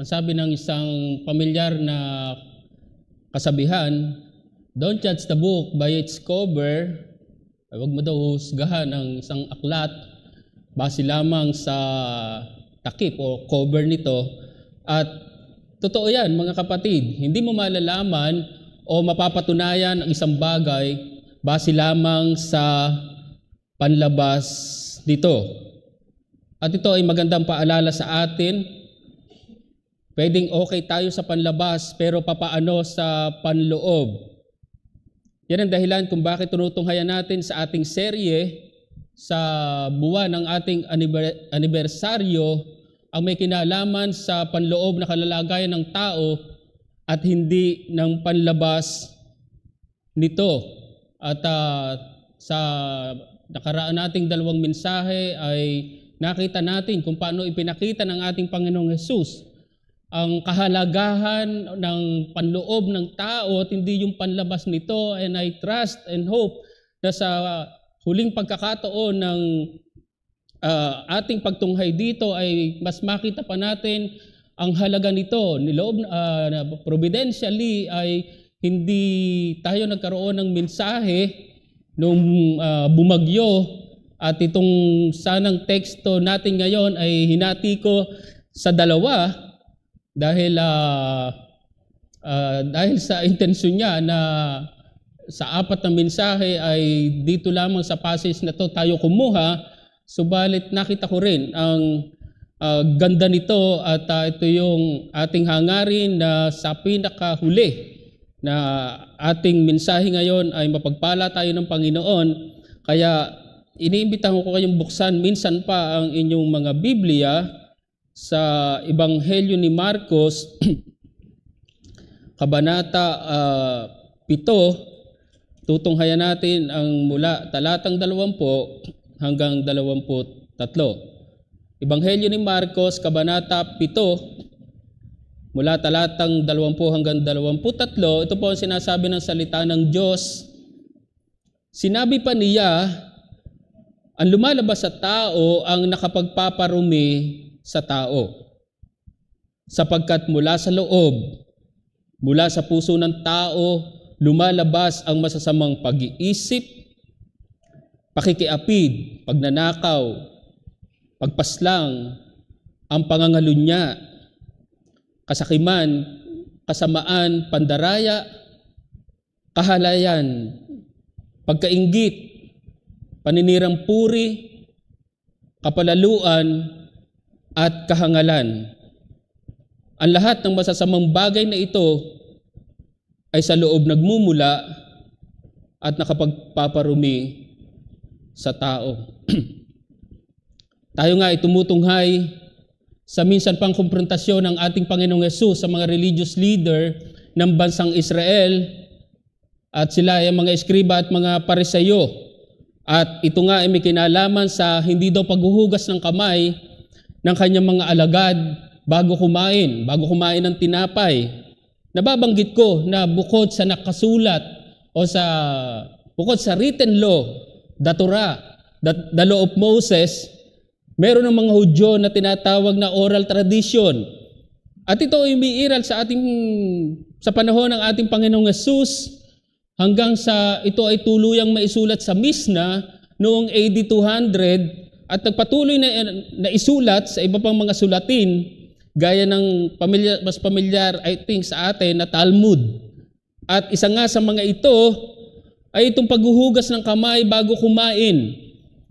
Ang sabi ng isang pamilyar na kasabihan, don't judge the book by its cover. Huwag mo daw husgahan ang isang aklat base lamang sa takip o cover nito. At totoo yan mga kapatid, hindi mo malalaman o mapapatunayan ang isang bagay base lamang sa panlabas nito. At ito ay magandang paalala sa atin. Pwedeng okay tayo sa panlabas pero papaano sa panloob? Yan ang dahilan kung bakit tunutunghayan natin sa ating serye sa buwan ng ating anibersaryo ang may kinalaman sa panloob na kalalagayan ng tao at hindi ng panlabas nito. At sa nakaraan nating dalawang mensahe ay nakita natin kung paano ipinakita ng ating Panginoong Hesus ang kahalagahan ng panloob ng tao at hindi yung panlabas nito. And I trust and hope na sa huling pagkakataon ng ating pagtunghay dito ay mas makita pa natin ang halaga nito. Niloob, providentially ay hindi tayo nagkaroon ng mensahe nung bumagyo at itong sanang teksto natin ngayon ay hinati ko sa dalawa. Dahil sa intensyon niya na sa apat na mensahe ay dito lamang sa passage na to tayo kumuha, subalit nakita ko rin ang ganda nito at ito yung ating hangarin na sa pinakahuli na ating mensahe ngayon ay mapagpala tayo ng Panginoon. Kaya iniimbitahan ko kayong buksan minsan pa ang inyong mga Biblia sa Ebanghelyo ni Marcos, Kabanata 7, tutunghayan natin ang mula talatang 20 hanggang 23. Ebanghelyo ni Marcos, Kabanata 7, mula talatang 20 hanggang 23, ito po ang sinasabi ng salita ng Diyos. Sinabi pa niya, ang lumalabas sa tao ang nakapagpaparumi sa tao, sapagkat mula sa loob, mula sa puso ng tao, lumalabas ang masasamang pag-iisip, pakikiapid, pagnanakaw, pagpaslang, ang pangangalunya, kasakiman, kasamaan, pandaraya, kahalayan, pagkainggit, paninirang puri, kapalaluan, at kahangalan. Ang lahat ng masasamang bagay na ito ay sa loob nagmumula at nakapagpaparumi sa tao. Tayo nga ay tumutunghay sa minsan pang konfrontasyon ng ating Panginoong Hesus sa mga religious leader ng bansang Israel at sila ay mga eskriba at mga pariseyo. At ito nga ay may kinalaman sa hindi daw paghuhugas ng kamay ng kanyang mga alagad bago kumain ng tinapay. Nababanggit ko na bukod sa nakasulat o bukod sa written law, the Torah, the law of Moses, meron ng mga Hudyo na tinatawag na oral tradition. At ito ay umiiral sa panahon ng ating Panginoong Hesus hanggang sa ito ay tuluyang maisulat sa Misna noong AD 200 at nagpatuloy na isulat sa iba pang mga sulatin gaya ng mas pamilyar I think sa atin na Talmud. At isa nga sa mga ito ay itong paghuhugas ng kamay bago kumain.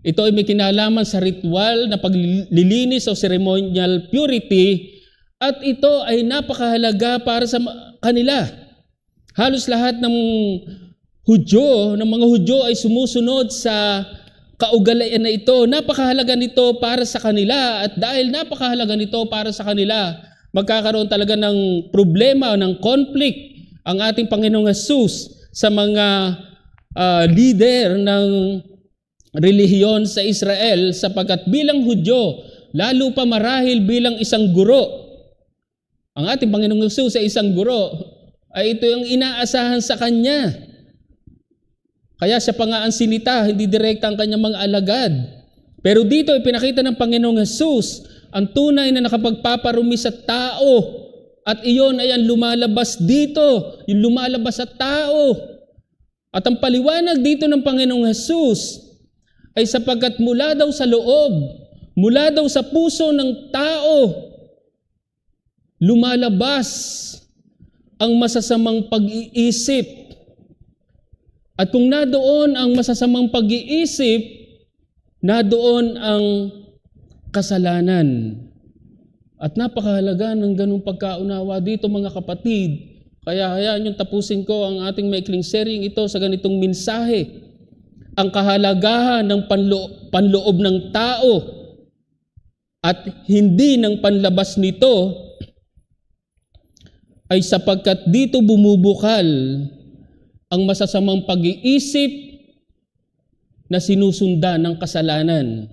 Ito ay may kinalaman sa ritual na paglilinis o ceremonial purity at ito ay napakahalaga para sa kanila. Halos lahat ng mga Hudyo ay sumusunod sa kaugalian na ito. Napakahalaga nito para sa kanila at dahil napakahalaga nito para sa kanila, magkakaroon talaga ng problema, ng conflict ang ating Panginoong Hesus sa mga leader ng relihiyon sa Israel sapagkat bilang Hudyo, lalo pa marahil bilang isang guro, ang ating Panginoong Hesus ay isang guro, ay ito yung inaasahan sa Kanya. Kaya siya pa nga ang sinita, hindi direkta ang kanyang mga alagad. Pero dito ipinakita ng Panginoong Hesus ang tunay na nakapagpaparumi sa tao At iyon ay ang lumalabas dito, yung lumalabas sa tao. At ang paliwanag dito ng Panginoong Hesus ay sapagkat mula daw sa loob, mula daw sa puso ng tao, lumalabas ang masasamang pag-iisip. At kung nadoon ang masasamang pag-iisip, nadoon ang kasalanan. At napakahalaga ng ganung pagkaunawa dito mga kapatid. Kaya hayaan yung tapusin ko ang ating maikling sharing ito sa ganitong mensahe. Ang kahalagahan ng panloob ng tao at hindi ng panlabas nito ay sapagkat dito bumubukal ang masasamang pag-iisip na sinusundan ng kasalanan.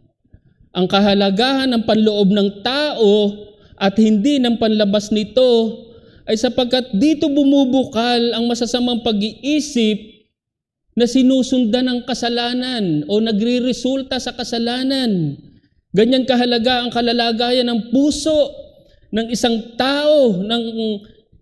Ang kahalagahan ng panloob ng tao at hindi ng panlabas nito ay sapagkat dito bumubukal ang masasamang pag-iisip na sinusundan ng kasalanan o nagre-resulta sa kasalanan. Ganyan kahalaga ang kalalagayan ng puso ng isang tao, ng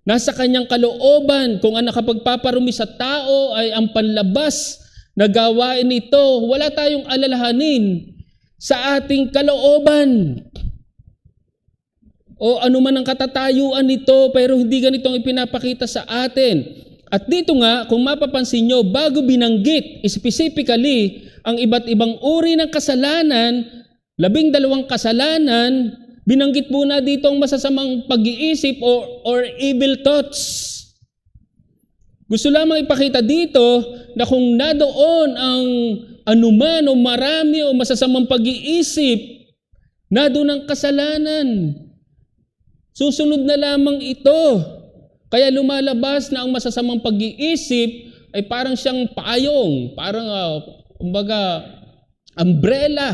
nasa kanyang kalooban. Kung ang nakapagpaparumi sa tao ay ang panlabas na gawain nito, wala tayong alalahanin sa ating kalooban. O anuman ang katatayuan nito, pero hindi ganitong ipinapakita sa atin. At dito nga, kung mapapansin nyo, bago binanggit specifically ang iba't ibang uri ng kasalanan, 12 kasalanan, binanggit muna dito ang masasamang pag-iisip or evil thoughts. Gusto lamang ipakita dito na kung nadoon ang anuman o marami o masasamang pag-iisip, nadoon ang kasalanan. Susunod na lamang ito. Kaya lumalabas na ang masasamang pag-iisip ay parang siyang payong, parang umbrella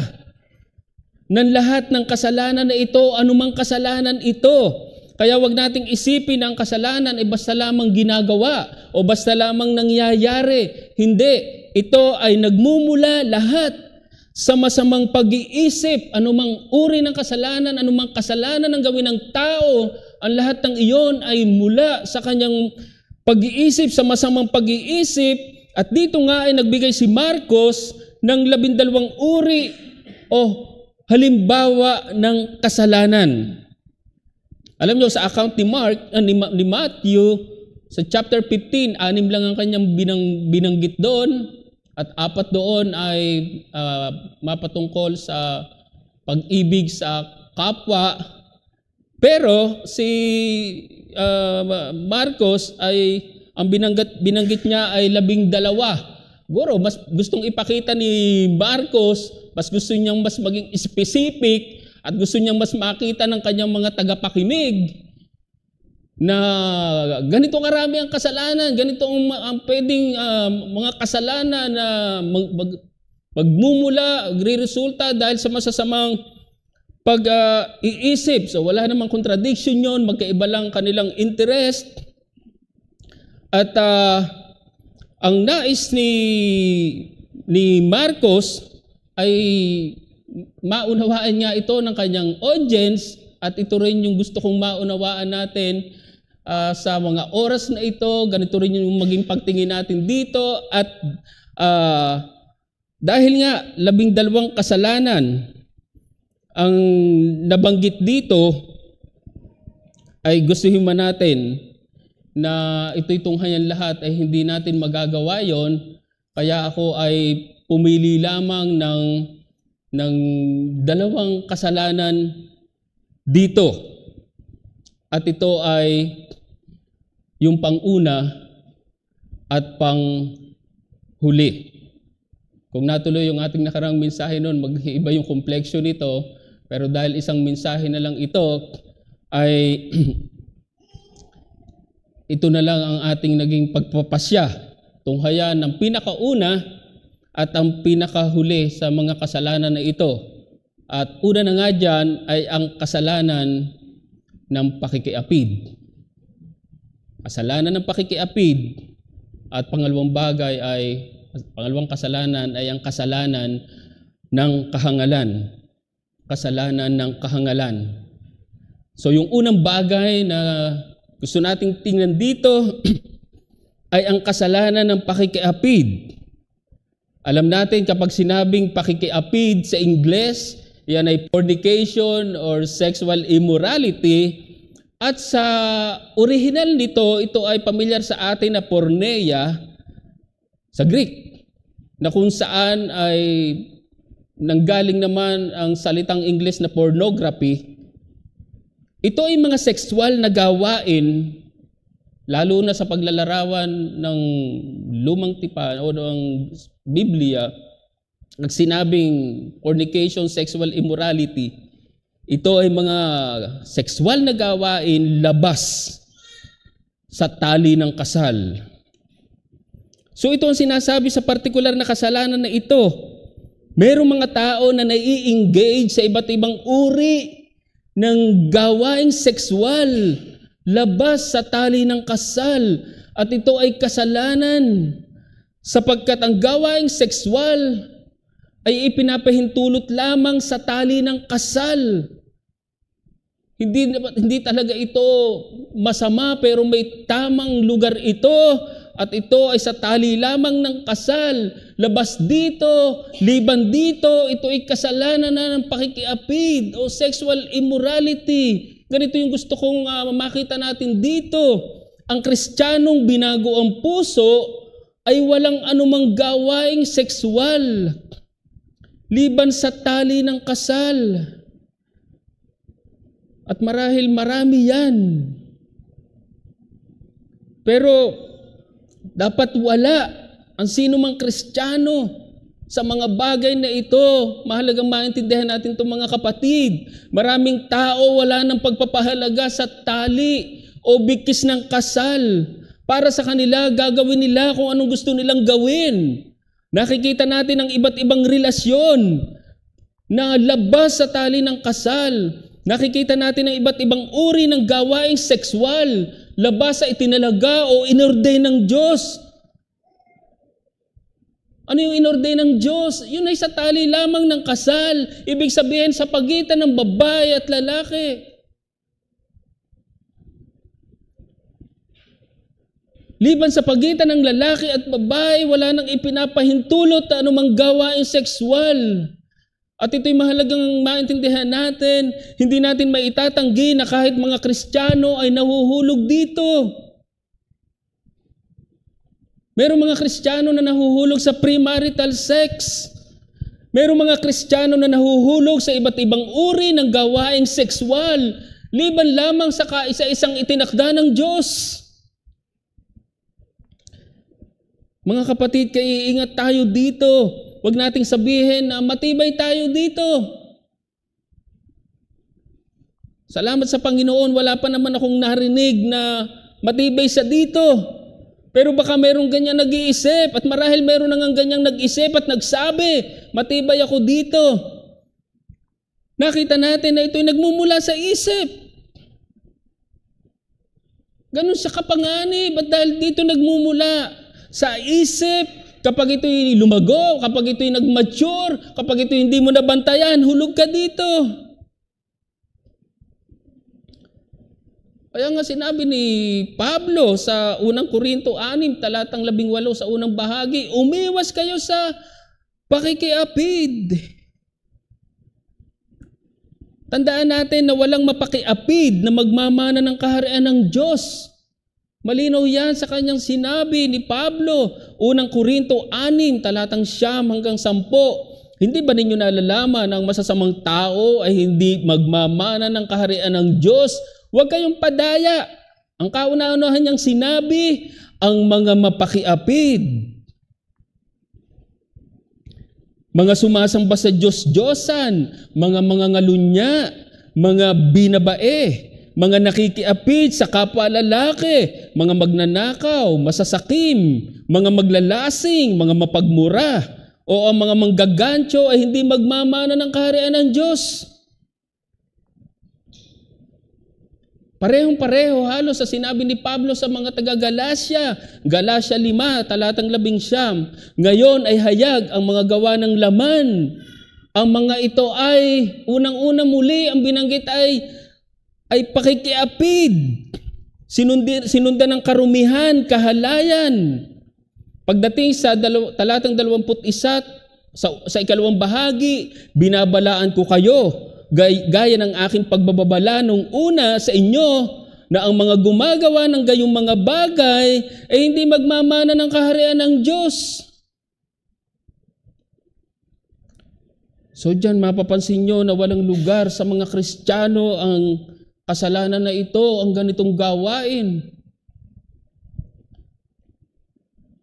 ng lahat ng kasalanan na ito, anumang kasalanan ito. Kaya wag nating isipin na ang kasalanan ay basta lamang ginagawa o basta lamang nangyayari. Hindi. Ito ay nagmumula lahat sa masamang pag-iisip, anumang uri ng kasalanan, anumang kasalanan ng gawin ng tao, ang lahat ng iyon ay mula sa kanyang pag-iisip, sa masamang pag-iisip. At dito nga ay nagbigay si Marcos ng 12 uri o halimbawa ng kasalanan. Alam nyo, sa account ni Matthew, sa chapter 15, 6 lang ang kanyang binanggit doon. At 4 doon ay mapatungkol sa pag-ibig sa kapwa. Pero si Marcos ay ang binanggit niya ay 12. Siguro mas gustong ipakita ni Marcos, mas gusto niyang mas maging specific at gusto niyang mas makita ng kanyang mga tagapakinig na ganito karami ang kasalanan, ganito ang pwedeng mga kasalanan na magmumula, magre-resulta dahil sa masasamang pag-iisip. So wala namang contradiction yon, magkaiba lang kanilang interest. At ang nais ni Marcos ay maunawaan niya ito ng kanyang audience at ito rin yung gusto kong maunawaan natin sa mga oras na ito. Ganito rin yung maging pagtingin natin dito. At dahil nga 12 kasalanan ang nabanggit dito, ay gustuhin man natin na ito'y tunghayan lahat ay hindi natin magagawa yon. Kaya ako ay pumili lamang ng 2 kasalanan dito. At ito ay yung pang-una at pang-huli. Kung natuloy yung ating nakarang mensahe noon, mag-iiba yung kompleksyon nito. Pero dahil isang mensahe na lang ito, ay ito na lang ang ating naging pagpapasya. Tunghayan ng pinakauna at ang pinakahuli sa mga kasalanan na ito. At una na nga dyan ay ang kasalanan ng pakikiapid. Kasalanan ng pakikiapid. At pangalawang kasalanan ay ang kasalanan ng kahangalan. Kasalanan ng kahangalan. So yung unang bagay na gusto nating tingnan dito ay ang kasalanan ng pakikiapid. Alam natin kapag sinabing pakikiapid sa Ingles, yan ay fornication or sexual immorality. At sa original nito, ito ay pamilyar sa atin na porneia sa Greek, na kung saan ay nanggaling naman ang salitang Ingles na pornography. Ito ay mga sexual na gawain, lalo na sa paglalarawan ng lumang tipan o ng Biblia, nagsinabing fornication, sexual immorality, ito ay mga sexual na gawain labas sa tali ng kasal. So ito ang sinasabi sa partikular na kasalanan na ito. Merong mga tao na nai-engage sa iba't ibang uri ng gawaing sexual labas sa tali ng kasal. At ito ay kasalanan sapagkat ang gawaing sexual ay ipinapahintulot lamang sa tali ng kasal. Hindi talaga ito masama, pero may tamang lugar ito, at ito ay sa tali lamang ng kasal. Labas dito, liban dito, ito ay kasalanan na ng pakikiapid o sexual immorality. Ganito yung gusto kong makita natin dito. Ang Kristiyanong binago ang puso ay walang anumang gawaing sexual liban sa tali ng kasal. At marahil marami yan. Pero dapat wala ang sino mang Kristiyano sa mga bagay na ito. Mahalagang maintindihan natin itong mga kapatid. Maraming tao wala ng pagpapahalaga sa tali o bikis ng kasal. Para sa kanila, gagawin nila kung anong gusto nilang gawin. Nakikita natin ang iba't ibang relasyon na labas sa tali ng kasal. Nakikita natin ang iba't ibang uri ng gawaing sexual labas sa itinalaga o inordain ng Diyos. Ano yung inordain ng Diyos? Yun ay sa tali lamang ng kasal. Ibig sabihin sa pagitan ng babae at lalaki. Liban sa pagitan ng lalaki at babae, wala nang ipinapahintulot na anumang gawaing sexual. At ito'y mahalagang maintindihan natin. Hindi natin maitatanggi na kahit mga Kristiyano ay nahuhulog dito. Merong mga Kristiyano na nahuhulog sa premarital sex. Merong mga Kristiyano na nahuhulog sa iba't ibang uri ng gawaing sexual, liban lamang sa kaisa-isang itinakda ng Diyos. Mga kapatid, kaiingat tayo dito. Huwag nating sabihin na matibay tayo dito. Salamat sa Panginoon, wala pa naman akong narinig na matibay sa dito. Pero baka merong ganyan nag-iisip at marahil meron nang ganyang nag-isip at nagsabi, matibay ako dito. Nakita natin na ito'y nagmumula sa isip. Ganun sa kapanganib at dahil dito nagmumula sa isip, kapag ito'y lumago, kapag ito'y nag-mature, kapag ito'y hindi mo nabantayan, hulog ka dito. Kaya nga sinabi ni Pablo sa unang Korinto 6, talatang 18 sa unang bahagi, umiwas kayo sa pakikiapid. Tandaan natin na walang mapakiapid na magmamana ng kaharian ng Diyos. Malinaw yan sa kanyang sinabi ni Pablo, unang Korinto 6, talatang 9 hanggang 10. Hindi ba ninyo nalalaman na ang masasamang tao ay hindi magmamana ng kaharian ng Diyos? Huwag kayong padaya. Ang kauna-unahan niyang sinabi, ang mga mapakiapid, mga sumasamba sa Diyos-Diyosan, mga ngalunya, mga binabae, mga nakikiapid sa kapwa lalaki, mga magnanakaw, masasakim, mga maglalasing, mga mapagmura, o ang mga manggagancho ay hindi magmamana ng kaharian ng Diyos. Parehong-pareho halos sa sinabi ni Pablo sa mga taga-Galacia, Galacia 5, talatang 11. Ngayon ay hayag ang mga gawa ng laman. Ang mga ito ay, unang-una muli, ang binanggit ay pakikiapid Sinundan ng karumihan, kahalayan. Pagdating sa talatang 21, sa ikalawang bahagi, binabalaan ko kayo, gaya ng aking pagbababala nung una sa inyo, na ang mga gumagawa ng gayong mga bagay ay hindi magmamana ng kaharian ng Diyos. So dyan mapapansin nyo na walang lugar sa mga Kristiyano ang kasalanan na ito, ang ganitong gawain.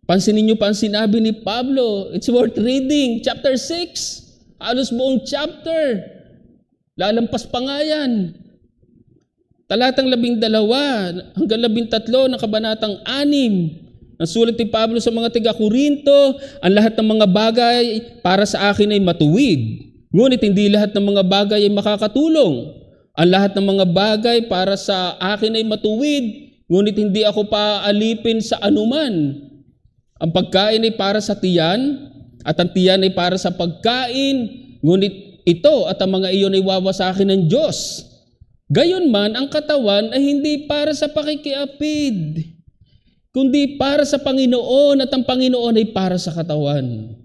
Pansinin nyo pa ang sinabi ni Pablo. It's worth reading. Chapter 6. Halos buong chapter. Lalampas pa nga yan. Talatang 12 hanggang 13 ng kabanatang 6. Ang sulat ni Pablo sa mga taga-Korinto, ang lahat ng mga bagay para sa akin ay matuwid. Ngunit hindi lahat ng mga bagay ay makakatulong. Ang lahat ng mga bagay para sa akin ay matuwid, ngunit hindi ako paalipin sa anuman. Ang pagkain ay para sa tiyan, at ang tiyan ay para sa pagkain, ngunit ito at ang mga iyon ay wawasakin ng Diyos. Gayunman, ang katawan ay hindi para sa pakikiapid, kundi para sa Panginoon, at ang Panginoon ay para sa katawan.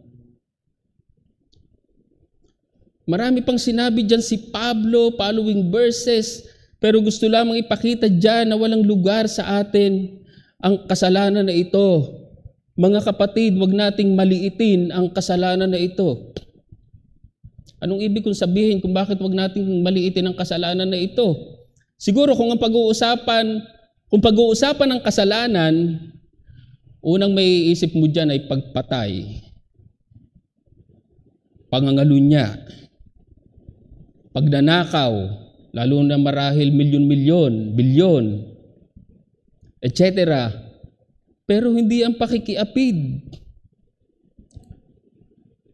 Marami pang sinabi dyan si Pablo, following verses, pero gusto lamang ipakita dyan na walang lugar sa atin ang kasalanan na ito. Mga kapatid, wag nating maliitin ang kasalanan na ito. Anong ibig kong sabihin kung bakit wag nating maliitin ang kasalanan na ito? Siguro kung pag-uusapan ng kasalanan, unang may isip mo dyan ay pagpatay, pangangalunya, pagnanakaw, lalo na marahil milyon-milyon, bilyon, etc. Pero hindi ang pakikiapid.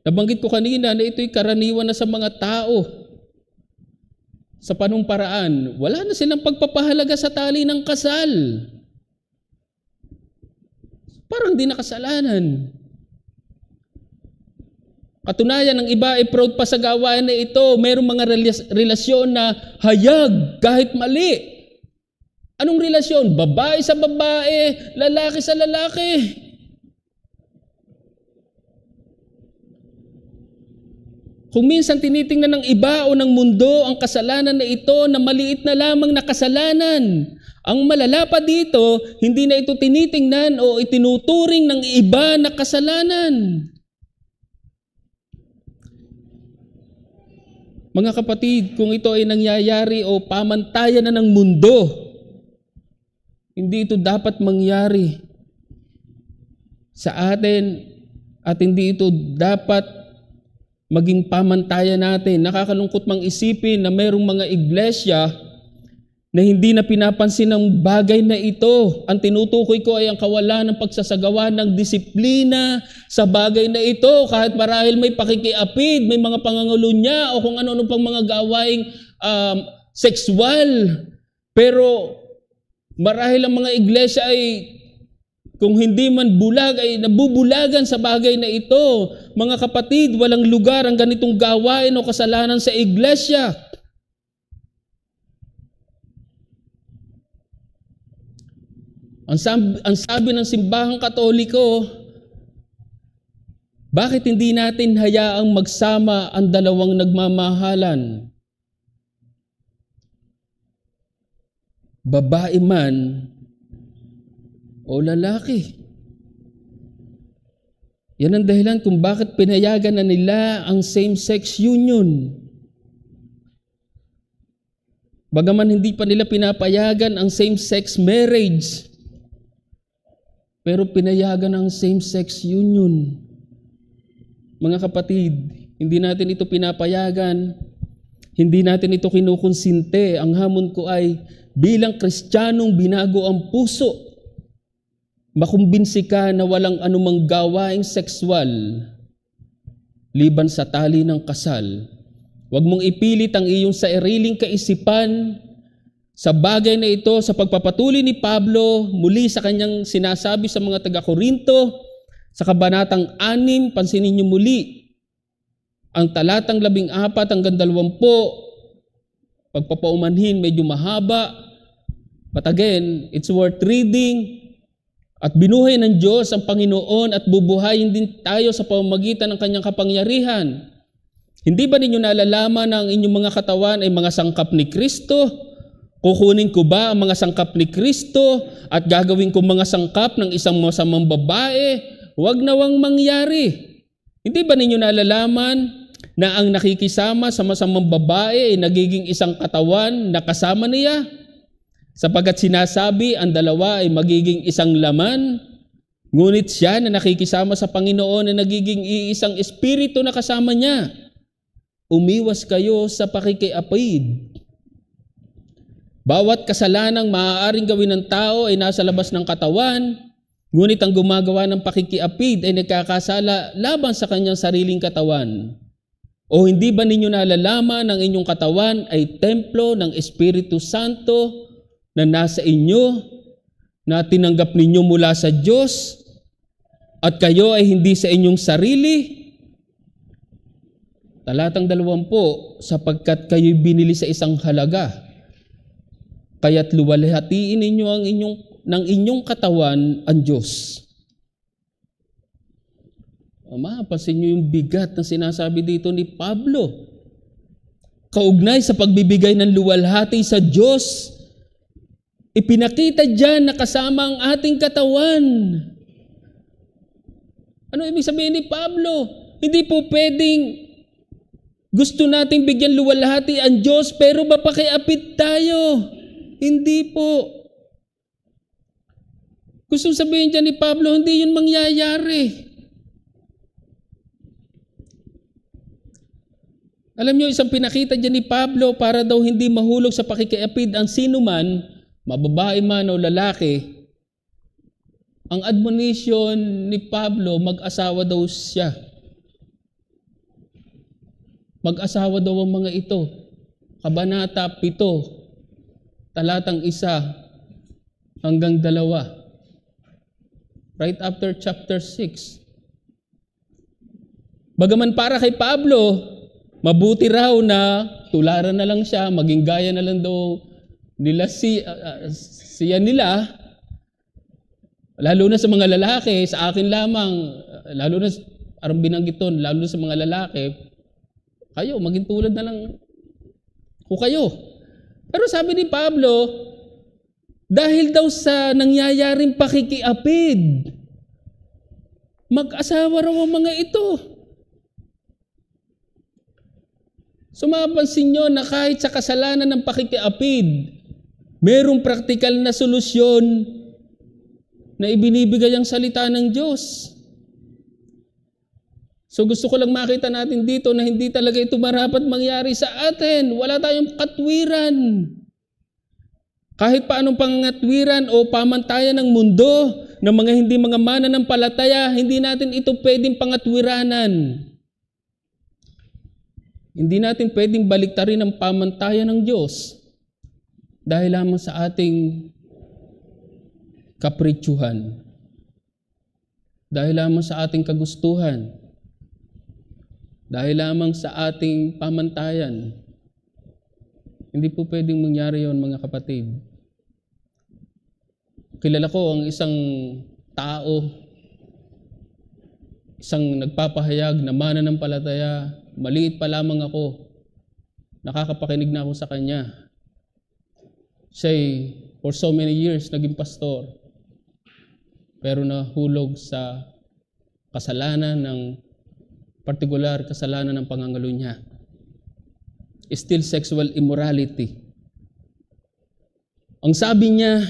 Nabanggit ko kanina na ito'y karaniwan na sa mga tao. Sa panumparaan, wala na silang pagpapahalaga sa tali ng kasal. Parang di nakasalanan. Katunayan, ang iba ay proud pa sa gawain na ito. Mayroong mga relasyon na hayag kahit mali. Anong relasyon? Babae sa babae, lalaki sa lalaki. Kung minsan tinitingnan ng iba o ng mundo ang kasalanan na ito na maliit na lamang na kasalanan, ang malala pa dito, hindi na ito tinitingnan o itinuturing ng iba na kasalanan. Mga kapatid, kung ito ay nangyayari o pamantayan na ng mundo, hindi ito dapat mangyari sa atin at hindi ito dapat maging pamantayan natin. Nakakalungkot mang isipin na mayroong mga iglesia na hindi na pinapansin ang bagay na ito. Ang tinutukoy ko ay ang kawalan ng pagsasagawa ng disiplina sa bagay na ito. Kahit marahil may pakikiapid, may mga pangangulunya o kung ano-ano pang mga gawaing sexual. Pero marahil ang mga iglesia ay kung hindi man bulag ay nabubulagan sa bagay na ito. Mga kapatid, walang lugar ang ganitong gawain o kasalanan sa iglesia. Ang sabi ng simbahang Katoliko, bakit hindi natin hayaang magsama ang dalawang nagmamahalan? Babae man o lalaki. Yan ang dahilan kung bakit pinayagan na nila ang same-sex union. Bagaman hindi pa nila pinapayagan ang same-sex marriage, pero pinayagan ang same-sex union. Mga kapatid, hindi natin ito pinapayagan, hindi natin ito kinukonsinte. Ang hamon ko ay bilang Kristiyanong binago ang puso, makumbinsi ka na walang anumang gawaing sexual liban sa tali ng kasal. Huwag mong ipilit ang iyong sariling kaisipan sa bagay na ito. Sa pagpapatuloy ni Pablo muli sa kanyang sinasabi sa mga taga-Korinto, sa kabanatang 6, pansinin niyo muli ang talatang 14 hanggang 20, pagpapaumanhin medyo mahaba. But again, it's worth reading at binuhay ng Diyos ang Panginoon at bubuhayin din tayo sa pamamagitan ng kanyang kapangyarihan. Hindi ba ninyo nalalaman na ang inyong mga katawan ay mga sangkap ni Kristo? Kukunin ko ba ang mga sangkap ni Kristo at gagawin ko mga sangkap ng isang masamang babae? Huwag nawang mangyari. Hindi ba ninyo nalalaman na ang nakikisama sa masamang babae ay nagiging isang katawan na kasama niya? Sapagkat sinasabi ang dalawa ay magiging isang laman, ngunit siya na nakikisama sa Panginoon ay nagiging iisang espiritu na kasama niya. Umiwas kayo sa pakikiapid. Bawat kasalanang maaaring gawin ng tao ay nasa labas ng katawan, ngunit ang gumagawa ng pakikiapid ay nagkakasala laban sa kanyang sariling katawan. O hindi ba ninyo nalalaman ang inyong katawan ay templo ng Espiritu Santo na nasa inyo, na tinanggap ninyo mula sa Diyos, at kayo ay hindi sa inyong sarili? Talatang 20, sapagkat kayo'y binili sa isang halaga, kaya't luwalhatiin ninyo ng inyong katawan ang Diyos. Mapapansin nyo yung bigat na sinasabi dito ni Pablo. Kaugnay sa pagbibigay ng luwalhati sa Diyos, ipinakita dyan na kasama ang ating katawan. Ano ibig sabihin ni Pablo? Hindi po pwedeng gusto nating bigyan luwalhati ang Diyos pero mapakiapid tayo. Hindi po. Gusto sabihin dyan ni Pablo, hindi yun mangyayari. Alam nyo, isang pinakita dyan ni Pablo para daw hindi mahulog sa pakikiapid ang sinuman, mababae man o lalaki. Ang admonition ni Pablo, mag-asawa daw siya. Mag-asawa daw ang mga ito. Kabanata 7, talatang 1 hanggang 2. Right after chapter 6. Bagaman para kay Pablo, mabuti raw na tularan na lang siya, maging gaya na lang daw nila siya nila, lalo na sa mga lalaki, sa akin lamang, lalo na, arang binanggit doon, lalo na sa mga lalaki, kayo, maging tulad na lang ko kayo. Pero sabi ni Pablo, dahil daw sa nangyayaring pakikiapid, mag-asawa raw ang mga ito. So mapapansin nyo na kahit sa kasalanan ng pakikiapid, merong praktikal na solusyon na ibinibigay ang salita ng Diyos. So gusto ko lang makita natin dito na hindi talaga ito marapat mangyari sa atin. Wala tayong katwiran. Kahit paanong pangangatwiran o pamantayan ng mundo ng mga hindi mga mananampalataya, hindi natin ito pwedeng pangatwiranan. Hindi natin pwedeng baliktarin ang pamantayan ng Diyos dahil lamang sa ating kapritsuhan, dahil lamang sa ating kagustuhan, dahil lamang sa ating pamantayan. Hindi po pwedeng mangyari yon, mga kapatid. Kilala ko ang isang tao, isang nagpapahayag na mananampalataya, maliit pa lamang ako, nakakapakinig na ako sa kanya. Siya'y for so many years naging pastor, pero nahulog sa kasalanan ng partikular, kasalanan ng pangangalo niya. Still sexual immorality. Ang sabi niya,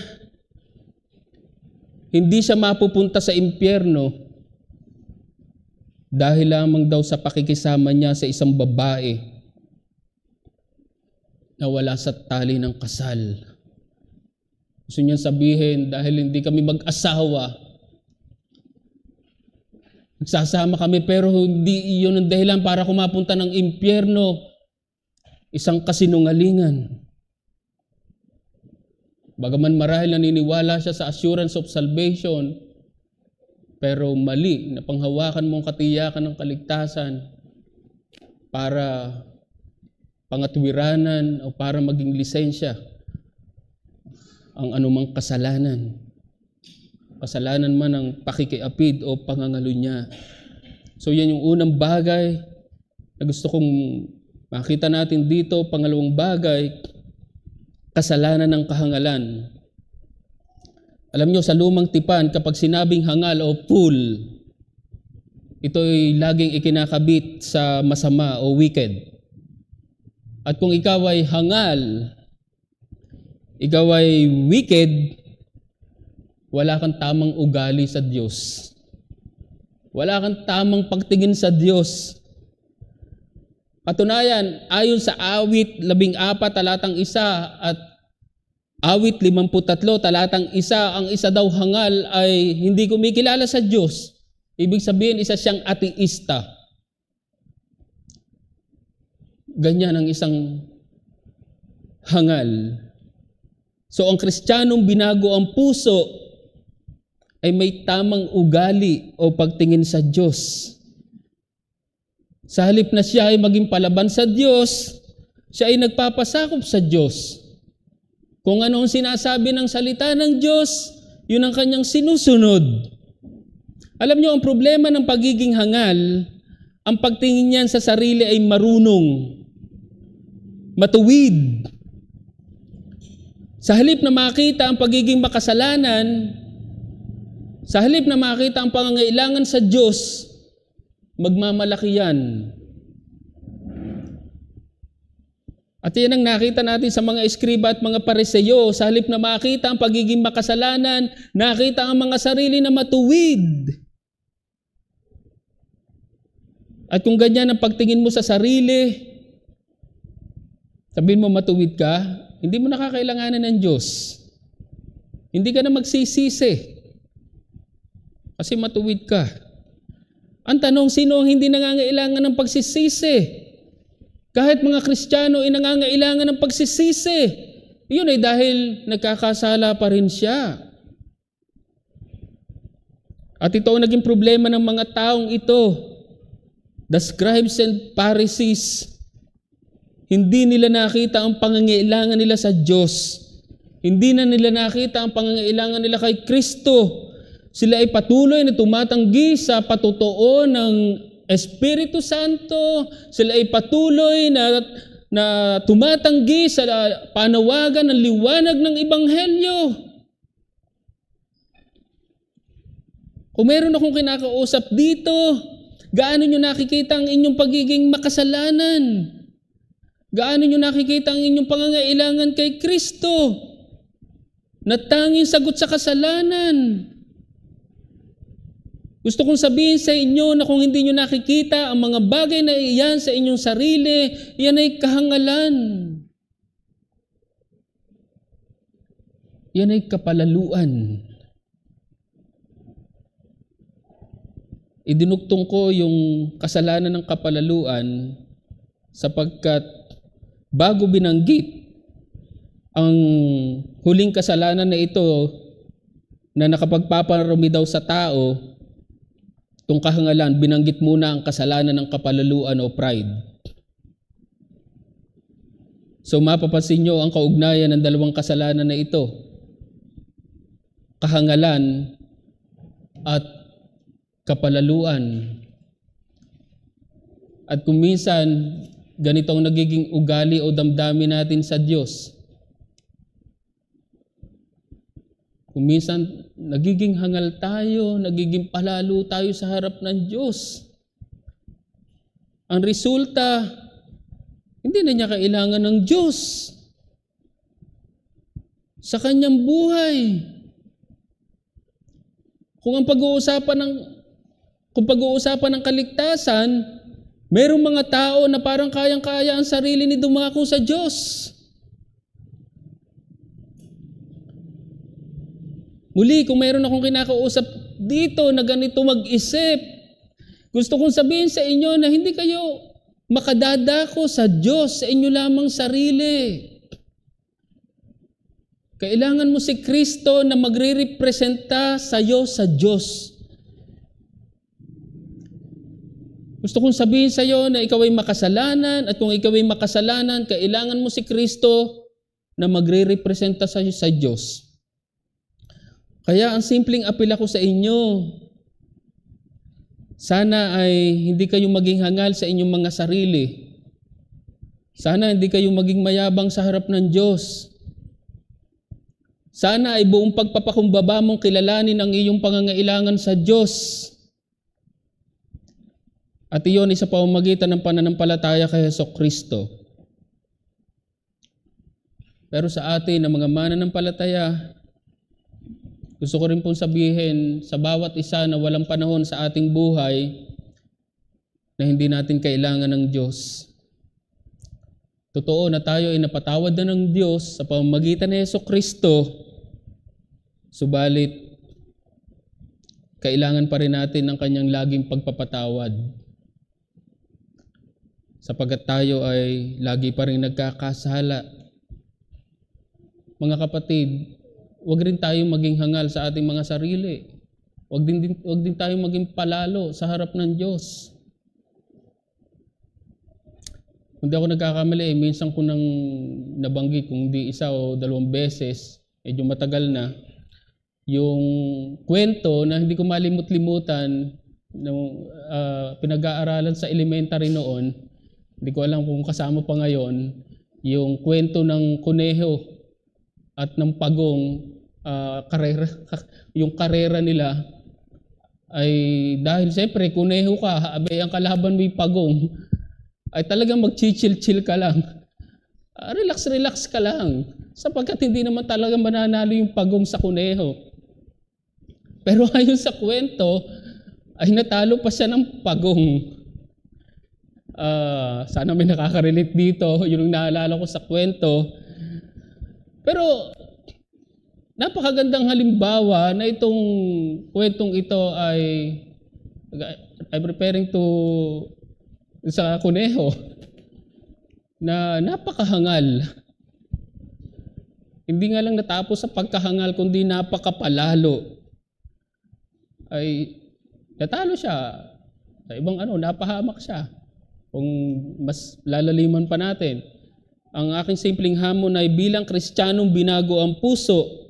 hindi siya mapupunta sa impyerno dahil lamang daw sa pakikisama niya sa isang babae na wala sa tali ng kasal. Gusto niya sabihin, dahil hindi kami mag-asawa, nagsasama kami pero hindi iyon ang dahilan para kumapunta ng impyerno. Isang kasinungalingan. Bagaman marahil naniniwala siya sa assurance of salvation, pero mali na panghawakan mong katiyakan ng kaligtasan para pangatwiranan o para maging lisensya ang anumang kasalanan. Kasalanan man ang pakikiapid o pangangalunya. So yan yung unang bagay na gusto kong makita natin dito. Pangalawang bagay, kasalanan ng kahangalan. Alam nyo, sa lumang tipan, kapag sinabing hangal o pool, ito ay laging ikinakabit sa masama o wicked. At kung ikaw ay hangal, ikaw ay wicked, wala kang tamang ugali sa Diyos. Wala kang tamang pagtingin sa Diyos. Katunayan, ayon sa Awit 14, talatang 1 at Awit 53, talatang 1, ang isa daw hangal ay hindi kumikilala sa Diyos. Ibig sabihin, isa siyang ateista. Ganyan ang isang hangal. So ang Kristiyanong binago ang puso ay may tamang ugali o pagtingin sa Diyos. Sa halip na siya ay maging palaban sa Diyos, siya ay nagpapasakop sa Diyos. Kung ano ang sinasabi ng salita ng Diyos, yun ang kanyang sinusunod. Alam niyo, ang problema ng pagiging hangal, ang pagtingin niyan sa sarili ay marunong, matuwid. Sa halip na makita ang pagiging makasalanan, sa halip na makita ang pangangailangan sa Diyos, magmamalaki yan. At yan ang nakita natin sa mga eskriba at mga pariseyo. Sa halip na makita ang pagiging makasalanan, nakita ang mga sarili na matuwid. At kung ganyan ang pagtingin mo sa sarili, sabihin mo matuwid ka, hindi mo nakakailanganan ng Diyos. Hindi ka na magsisisi. Kasi matuwid ka. Ang tanong, sino ang hindi nangangailangan ng pagsisisi? Kahit mga Kristiyano ay nangangailangan ng pagsisisi. Iyon ay dahil nagkakasala pa rin siya. At ito ang naging problema ng mga taong ito. The scribes and Pharisees, hindi nila nakita ang pangangailangan nila sa Diyos. Hindi na nila nakita ang pangangailangan nila kay Kristo. Sila ay patuloy na tumatanggi sa patutuo ng Espiritu Santo. Sila ay patuloy na tumatanggi sa panawagan ng liwanag ng Ebanghelyo. Kung meron akong kinakausap dito, gaano nyo nakikita ang inyong pagiging makasalanan? Gaano nyo nakikita ang inyong pangangailangan kay Kristo? Na tanging sagot sa kasalanan. Gusto kong sabihin sa inyo na kung hindi nyo nakikita ang mga bagay na iyan sa inyong sarili, yan ay kahangalan. Yan ay kapalaluan. Idinuktong ko yung kasalanan ng kapalaluan sapagkat bago binanggit ang huling kasalanan na ito na nakapagpaparami daw sa tao, itong kahangalan, binanggit muna ang kasalanan ng kapalaluan o pride. So mapapansin nyo ang kaugnayan ng dalawang kasalanan na ito. Kahangalan at kapalaluan. At kung minsan, ganito ang nagiging ugali o damdamin natin sa Diyos. Kung minsan, nagiging hangal tayo, nagiging palalo tayo sa harap ng Diyos. Ang resulta, hindi na niya kailangan ng Diyos sa kanyang buhay. Kung pag-uusapan ng kaligtasan, mayroong mga tao na parang kayang-kaya ang sarili ni dumako sa Diyos. Muli, kung mayroon akong kinakausap dito na ganito mag-isip, gusto kong sabihin sa inyo na hindi kayo makadadako sa Diyos, sa inyo lamang sarili. Kailangan mo si Kristo na magre-representa sa iyo sa Diyos. Gusto kong sabihin sa iyo na ikaw ay makasalanan at kung ikaw ay makasalanan, kailangan mo si Kristo na magre-representa sa iyo sa Diyos. Kaya ang simpleng apela ko sa inyo, sana ay hindi kayo maging hangal sa inyong mga sarili. Sana hindi kayo maging mayabang sa harap ng Diyos. Sana ay buong pagpapakumbaba mong kilalanin ang iyong pangangailangan sa Diyos. At iyon ay sa pamamagitan ng pananampalataya kay Hesukristo. Pero sa atin, ang mga mananampalataya, gusto ko rin pong sabihin sa bawat isa na walang panahon sa ating buhay na hindi natin kailangan ng Diyos. Totoo na tayo ay napatawad na ng Diyos sa pamamagitan ni Hesukristo, subalit kailangan pa rin natin ng Kanyang laging pagpapatawad. Sapagkat tayo ay lagi pa rin nagkakasala. Mga kapatid, huwag rin tayo maging hangal sa ating mga sarili. Huwag din tayo maging palalo sa harap ng Diyos. Kung di ako nagkakamali, minsan ko nang nabanggit, kung di isa o dalawang beses, medyo matagal na, yung kwento na hindi ko malimut-limutan, pinag-aaralan sa elementary noon, hindi ko alam kung kasama pa ngayon, yung kwento ng kuneho at ng pagong, yung karera nila ay dahil siyempre kuneho ka, abay ang kalaban mo yung pagong, ay talagang mag-chill ka lang. Relax ka lang. Sapagkat hindi naman talaga mananalo yung pagong sa kuneho. Pero ayon sa kwento, ay natalo pa siya ng pagong. Sana may nakaka-relate dito. Yun ang naalala ko sa kwento. Pero napakagandang halimbawa na itong kwentong ito ay I'm referring to sa kuneho na napakahangal. Hindi nga lang natapos sa pagkahangal kundi napakapalalo. Ay natalo siya. Sa ibang napahamak siya. Kung mas lalaliman pa natin, ang aking simpleng hamon ay bilang Kristiyanong binago ang puso,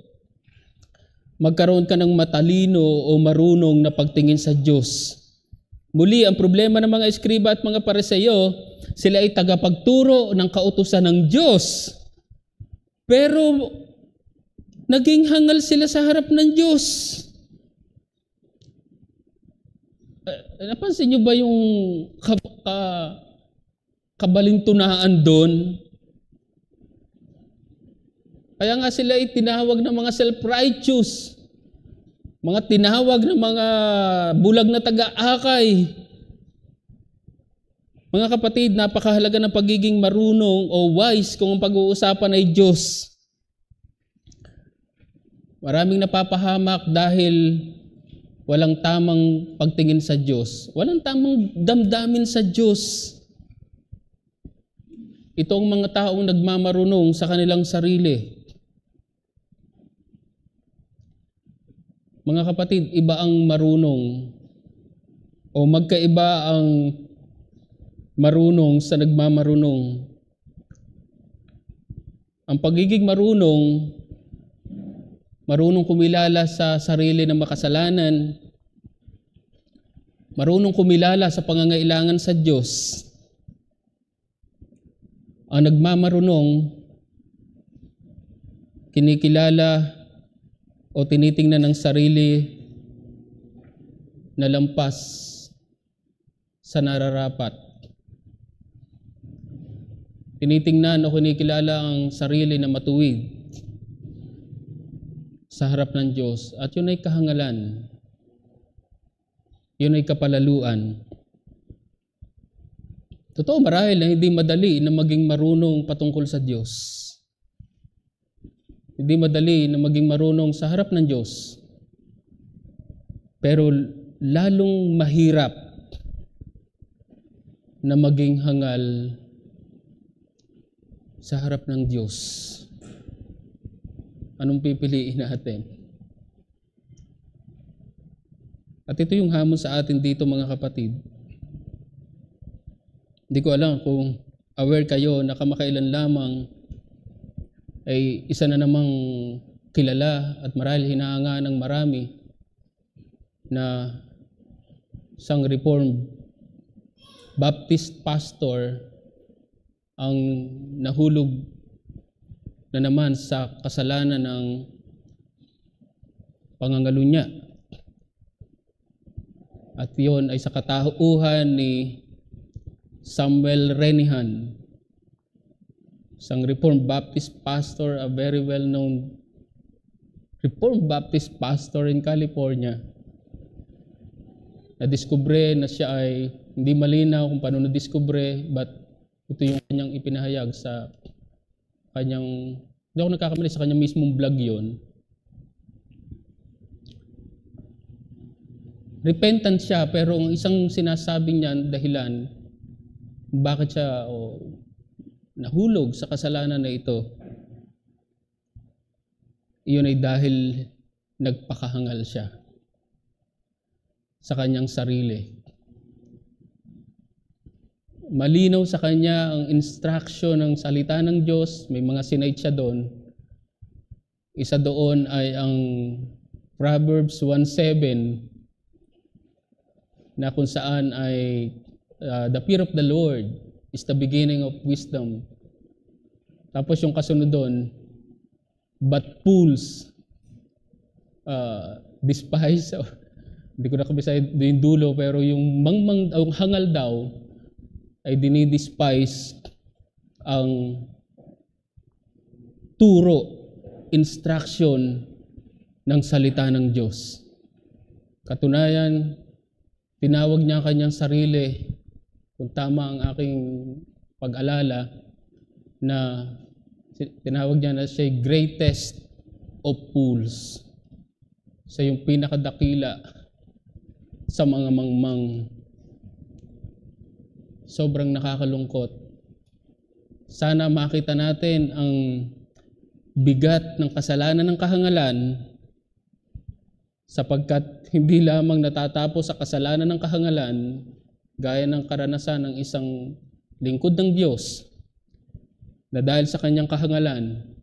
magkaroon ka ng matalino o marunong na pagtingin sa Diyos. Muli, ang problema ng mga eskriba at mga Pariseo, sila ay tagapagturo ng kautusan ng Diyos. Pero naging hangal sila sa harap ng Diyos. Napansin niyo ba yung kabalintunaan doon? Kaya nga sila ay tinawag ng mga self-righteous, mga tinawag ng mga bulag na taga-akay. Mga kapatid, napakahalaga ng pagiging marunong o wise kung ang pag-uusapan ay Diyos. Maraming napapahamak dahil walang tamang pagtingin sa Diyos. Walang tamang damdamin sa Diyos. Ito ang mga taong nagmamarunong sa kanilang sarili. Mga kapatid, iba ang marunong o magkaiba ang marunong sa nagmamarunong. Ang pagiging marunong kumilala sa sarili na makasalanan, marunong kumilala sa pangangailangan sa Diyos. Ang nagmamarunong, kinikilala o tinitingnan ng sarili na lampas sa nararapat. Tinitingnan o kinikilala ang sarili na matuwid sa harap ng Diyos. At yun ay kahangalan. Yun ay kapalaluan. Totoo marahil na hindi madali na maging marunong patungkol sa Diyos. Hindi madali na maging marunong sa harap ng Diyos. Pero lalong mahirap na maging hangal sa harap ng Diyos. Anong pipiliin natin? At ito yung hamon sa atin dito mga kapatid. Hindi ko alam kung aware kayo na kamakailan lamang ay isa na namang kilala at marahil hinahangaan ng marami na isang Reformed Baptist pastor ang nahulog na naman sa kasalanan ng pangangalo niya. At yun ay sa katauhan ni Samuel Renihan, isang Reformed Baptist pastor, a very well-known Reformed Baptist pastor in California. Nadiskubre na siya ay hindi malinaw kung paano nadiskubre, but ito yung kanyang ipinahayag sa kanyang, hindi ako nagkakamali, sa kanyang mismong vlog yun. Repentant siya, pero ang isang sinasabi niya dahilan bakit siya nahulog sa kasalanan na ito, iyon ay dahil nagpakahangal siya sa kanyang sarili. Malinaw sa kanya ang instruction ng salita ng Diyos, may mga sinite siya doon. Isa doon ay ang Proverbs 1:7 na kung saan ay the fear of the Lord is the beginning of wisdom. Tapos yung kasunod doon, but fools despise, hindi ko na kabisa yung dulo, pero yung ang hangal daw ay dinidespise ang turo, instruction ng salita ng Diyos. Katunayan, tinawag niya kanyang sarili, kung tama ang aking pag-alala, na tinawag niya na siya greatest of fools. Siya yung pinakadakila sa mga mangmang. Sobrang nakakalungkot. Sana makita natin ang bigat ng kasalanan ng kahangalan, sapagkat hindi lamang natatapos sa kasalanan ng kahangalan, gaya ng karanasan ng isang lingkod ng Diyos, na dahil sa kanyang kahangalan,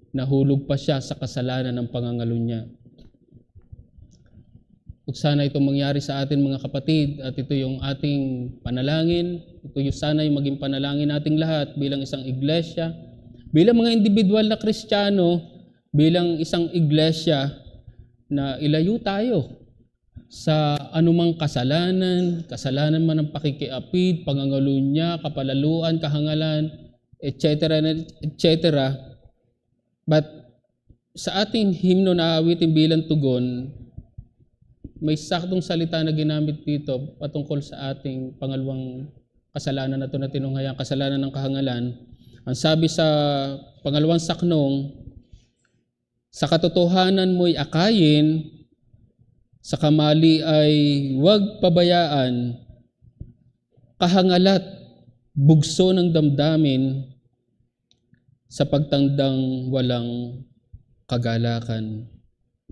nahulog pa siya sa kasalanan ng pangangalo niya. Huwag sana itong mangyari sa atin, mga kapatid, at ito yung ating panalangin. Ito yung sana yung maging panalangin nating lahat bilang isang iglesia, bilang mga individual na Kristiyano, bilang isang iglesia, na ilayo tayo sa anumang kasalanan man ng pakikiapid, pangangalunya, kapalaluan, kahangalan, etc., etc. But sa ating himno na awitin bilang tugon, may saktong salita na ginamit dito patungkol sa ating pangalawang kasalanan na ito na tinunghayang kasalanan ng kahangalan. Ang sabi sa pangalawang saknong, sa katotohanan mo'y akayin, sa kamali ay huwag pabayaan, kahangalat, bugso ng damdamin, sa pagtandang walang kagalakan.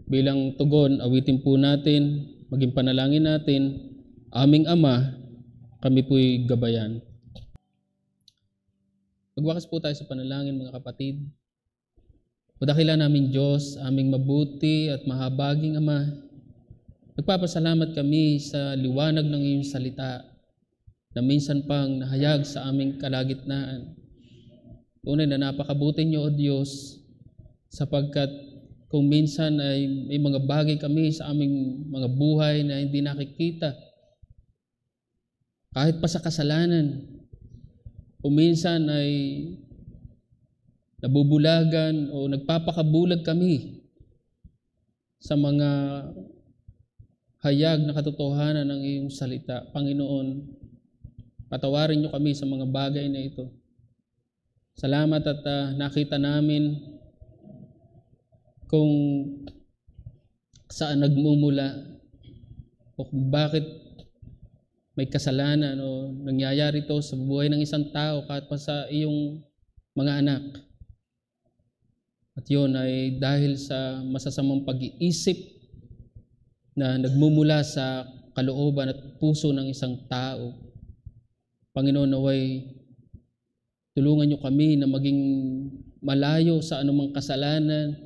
Bilang tugon, awitin po natin, maging panalangin natin, aming Ama, kami po'y gabayan. Magwakas po tayo sa panalangin, mga kapatid. O dakilan namin Diyos, aming mabuti at mahabaging Ama, nagpapasalamat kami sa liwanag ng iyong salita na minsan pang nahayag sa aming kalagitnaan. Tunay na napakabuti niyo, O Diyos, sapagkat kung minsan ay may mga bagay kami sa aming mga buhay na hindi nakikita, kahit pa sa kasalanan, kung minsan ay nabubulagan o nagpapakabulag kami sa mga hayag na katotohanan ng iyong salita. Panginoon, patawarin niyo kami sa mga bagay na ito. Salamat at nakita namin kung saan nagmumula o kung bakit may kasalanan o nangyayari ito sa buhay ng isang tao kahit pa sa iyong mga anak. At yun ay dahil sa masasamang pag-iisip na nagmumula sa kalooban at puso ng isang tao. Panginoon, naway tulungan niyo kami na maging malayo sa anumang kasalanan,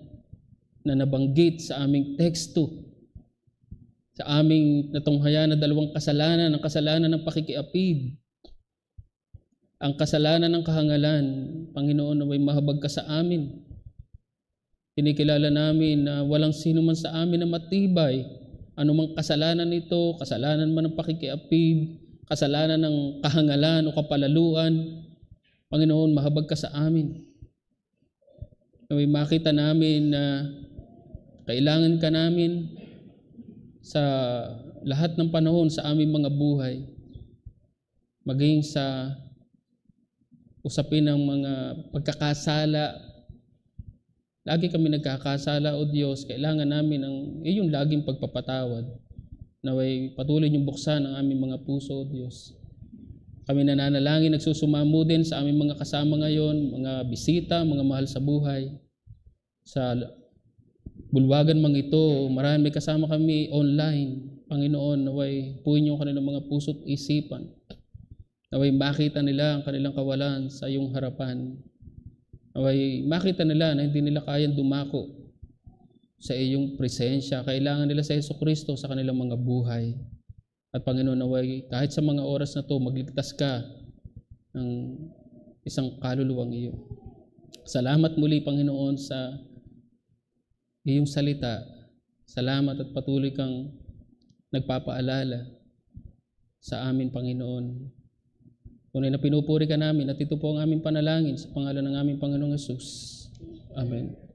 na nabanggit sa aming teksto, sa aming natunghaya na dalawang kasalanan, ang kasalanan ng pakikiapid, ang kasalanan ng kahangalan. Panginoon, naway mahabag ka sa amin. Kinikilala namin na walang sino man sa amin na matibay. Anumang kasalanan ito, kasalanan man ng pakikiapid, kasalanan ng kahangalan o kapalaluan, Panginoon, mahabag ka sa amin. Naway makita namin na kailangan ka namin sa lahat ng panahon sa aming mga buhay, maging sa usapin ng mga pagkakasala. Lagi kami nagkakasala, O Diyos, kailangan namin ang iyong laging pagpapatawad. Naway patuloy niyong buksan ang aming mga puso, O Diyos. Kami nananalangin, nagsusumamo din sa aming mga kasama ngayon, mga bisita, mga mahal sa buhay. Sa bulwagan mga ito, marami kasama kami online. Panginoon, naway puhin niyo ang kanilang mga puso't isipan. Naway makita nila ang kanilang kawalan sa iyong harapan. Naway makita nila na hindi nila kayang dumako sa iyong presensya. Kailangan nila sa Jesucristo sa kanilang mga buhay. At Panginoon, naway kahit sa mga oras na to, magligtas ka ng isang kaluluwang iyo. Salamat muli, Panginoon, sa iyong salita. Salamat at patuloy kang nagpapaalala sa amin, Panginoon. Tunay na pinupuri ka namin at ito po ang aming panalangin sa pangalan ng aming Panginoong Hesus. Amen.